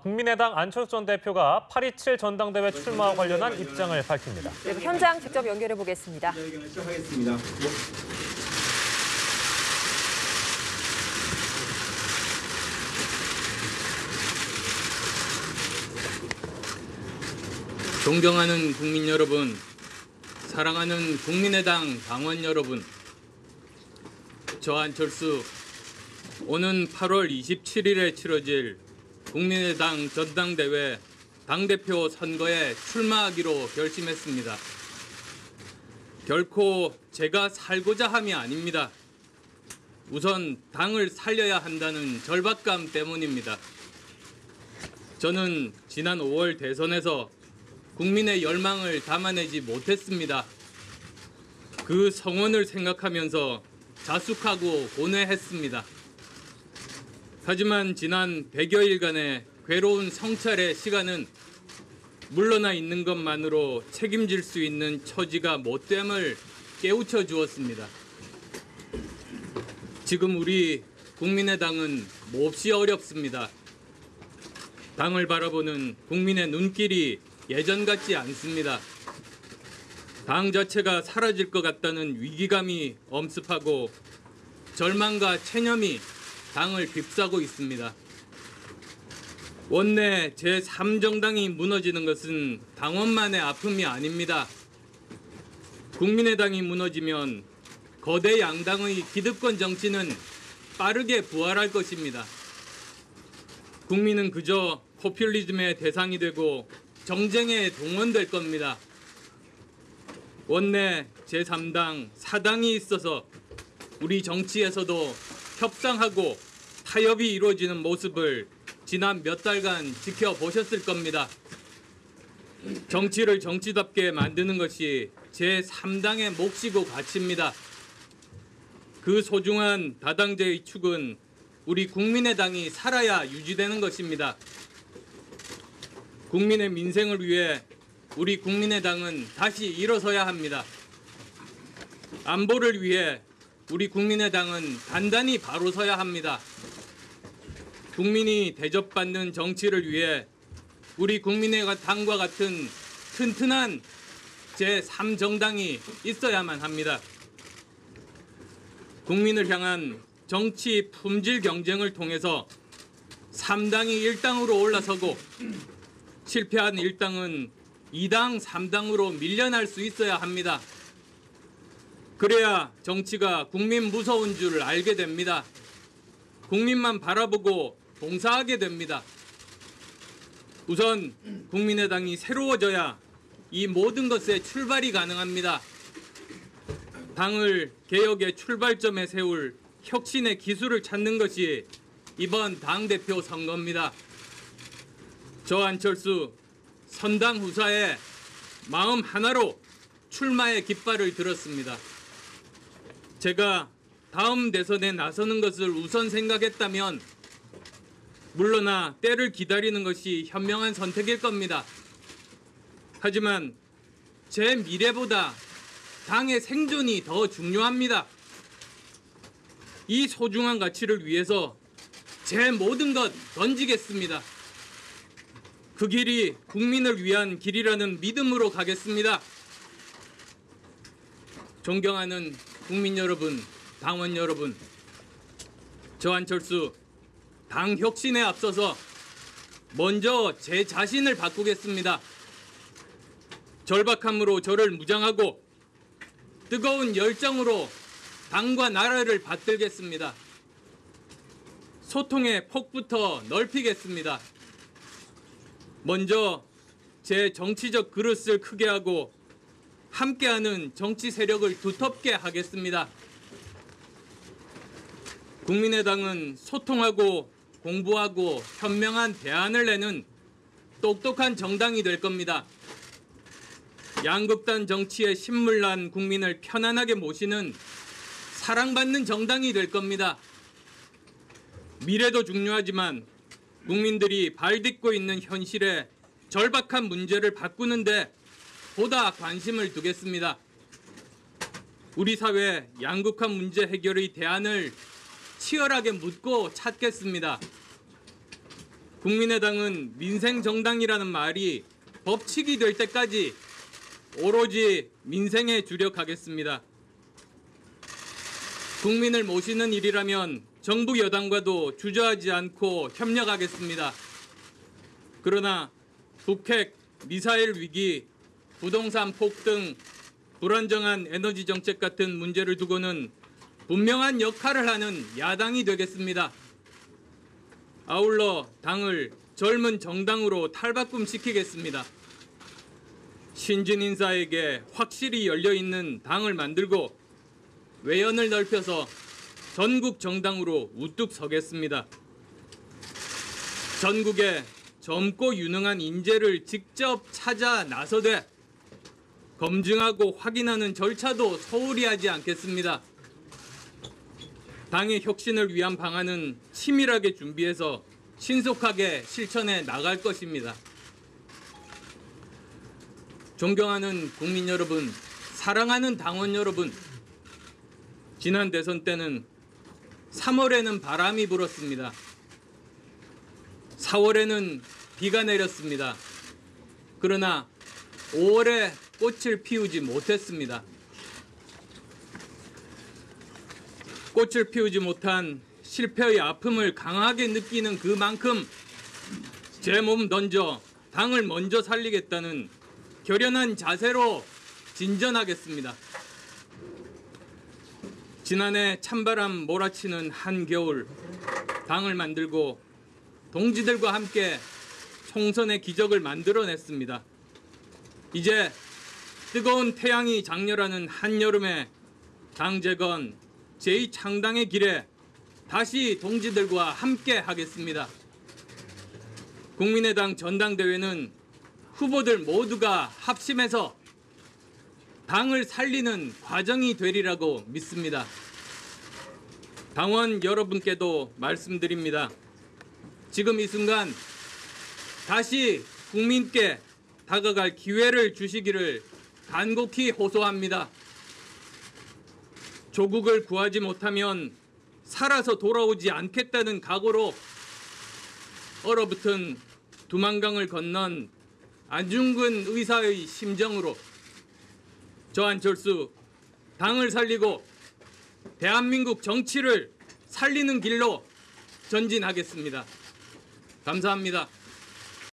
국민의당 안철수 전 대표가 8.27 전당대회 출마와 관련한 입장을 밝힙니다. 그리고 현장 직접 연결해 보겠습니다. 기자회견을 시작하겠습니다. 존경하는 국민 여러분, 사랑하는 국민의당 당원 여러분, 저 안철수 오는 8월 27일에 치러질 국민의당 전당대회 당대표 선거에 출마하기로 결심했습니다. 결코 제가 살고자 함이 아닙니다. 우선 당을 살려야 한다는 절박감 때문입니다. 저는 지난 5월 대선에서 국민의 열망을 담아내지 못했습니다. 그 성원을 생각하면서 자숙하고 고뇌했습니다. 하지만 지난 100여일간의 괴로운 성찰의 시간은 물러나 있는 것만으로 책임질 수 있는 처지가 못됨을 깨우쳐 주었습니다. 지금 우리 국민의당은 몹시 어렵습니다. 당을 바라보는 국민의 눈길이 예전 같지 않습니다. 당 자체가 사라질 것 같다는 위기감이 엄습하고 절망과 체념이 당을 휩싸고 있습니다. 원내 제3정당이 무너지는 것은 당원만의 아픔이 아닙니다. 국민의당이 무너지면 거대 양당의 기득권 정치는 빠르게 부활할 것입니다. 국민은 그저 포퓰리즘의 대상이 되고 정쟁에 동원될 겁니다. 원내 제3당, 4당이 있어서 우리 정치에서도 협상하고 타협이 이루어지는 모습을 지난 몇 달간 지켜보셨을 겁니다. 정치를 정치답게 만드는 것이 제3당의 몫이고 가치입니다. 그 소중한 다당제의 축은 우리 국민의당이 살아야 유지되는 것입니다. 국민의 민생을 위해 우리 국민의당은 다시 일어서야 합니다. 안보를 위해 우리 국민의당은 단단히 바로 서야 합니다. 국민이 대접받는 정치를 위해 우리 국민의당과 같은 튼튼한 제3정당이 있어야만 합니다. 국민을 향한 정치 품질 경쟁을 통해서 3당이 1당으로 올라서고 실패한 1당은 2당, 3당으로 밀려날 수 있어야 합니다. 그래야 정치가 국민 무서운 줄 알게 됩니다. 국민만 바라보고 봉사하게 됩니다. 우선 국민의당이 새로워져야 이 모든 것의 출발이 가능합니다. 당을 개혁의 출발점에 세울 혁신의 기술을 찾는 것이 이번 당대표 선거입니다. 저 안철수 선당 후사에 마음 하나로 출마의 깃발을 들었습니다. 제가 다음 대선에 나서는 것을 우선 생각했다면 물러나 때를 기다리는 것이 현명한 선택일 겁니다. 하지만 제 미래보다 당의 생존이 더 중요합니다. 이 소중한 가치를 위해서 제 모든 것 던지겠습니다. 그 길이 국민을 위한 길이라는 믿음으로 가겠습니다. 존경하는 국민 여러분, 당원 여러분, 저 안철수 당 혁신에 앞서서 먼저 제 자신을 바꾸겠습니다. 절박함으로 저를 무장하고 뜨거운 열정으로 당과 나라를 받들겠습니다. 소통의 폭부터 넓히겠습니다. 먼저 제 정치적 그릇을 크게 하고 함께하는 정치 세력을 두텁게 하겠습니다. 국민의당은 소통하고 공부하고 현명한 대안을 내는 똑똑한 정당이 될 겁니다. 양극단 정치에 신물난 국민을 편안하게 모시는 사랑받는 정당이 될 겁니다. 미래도 중요하지만 국민들이 발딛고 있는 현실에 절박한 문제를 바꾸는데 보다 관심을 두겠습니다. 우리 사회 양극화 문제 해결의 대안을 치열하게 묻고 찾겠습니다. 국민의당은 민생정당이라는 말이 법칙이 될 때까지 오로지 민생에 주력하겠습니다. 국민을 모시는 일이라면 정부 여당과도 주저하지 않고 협력하겠습니다. 그러나 북핵, 미사일 위기, 부동산 폭등, 불안정한 에너지 정책 같은 문제를 두고는 분명한 역할을 하는 야당이 되겠습니다. 아울러 당을 젊은 정당으로 탈바꿈시키겠습니다. 신진 인사에게 확실히 열려있는 당을 만들고 외연을 넓혀서 전국 정당으로 우뚝 서겠습니다. 전국에 젊고 유능한 인재를 직접 찾아 나서되 검증하고 확인하는 절차도 소홀히 하지 않겠습니다. 당의 혁신을 위한 방안은 치밀하게 준비해서 신속하게 실천해 나갈 것입니다. 존경하는 국민 여러분, 사랑하는 당원 여러분, 지난 대선 때는 3월에는 바람이 불었습니다. 4월에는 비가 내렸습니다. 그러나 5월에 꽃을 피우지 못했습니다. 꽃을 피우지 못한 실패의 아픔을 강하게 느끼는 그만큼 제 몸 던져 당을 먼저 살리겠다는 결연한 자세로 진전하겠습니다. 지난해 찬바람 몰아치는 한겨울, 당을 만들고 동지들과 함께 총선의 기적을 만들어냈습니다. 이제 뜨거운 태양이 장렬하는 한여름에 당 재건, 제2창당의 길에 다시 동지들과 함께 하겠습니다. 국민의당 전당대회는 후보들 모두가 합심해서 당을 살리는 과정이 되리라고 믿습니다. 당원 여러분께도 말씀드립니다. 지금 이 순간 다시 국민께 다가갈 기회를 주시기를 간곡히 호소합니다. 조국을 구하지 못하면 살아서 돌아오지 않겠다는 각오로 얼어붙은 두만강을 건넌 안중근 의사의 심정으로 저 안철수 당을 살리고 대한민국 정치를 살리는 길로 전진하겠습니다. 감사합니다.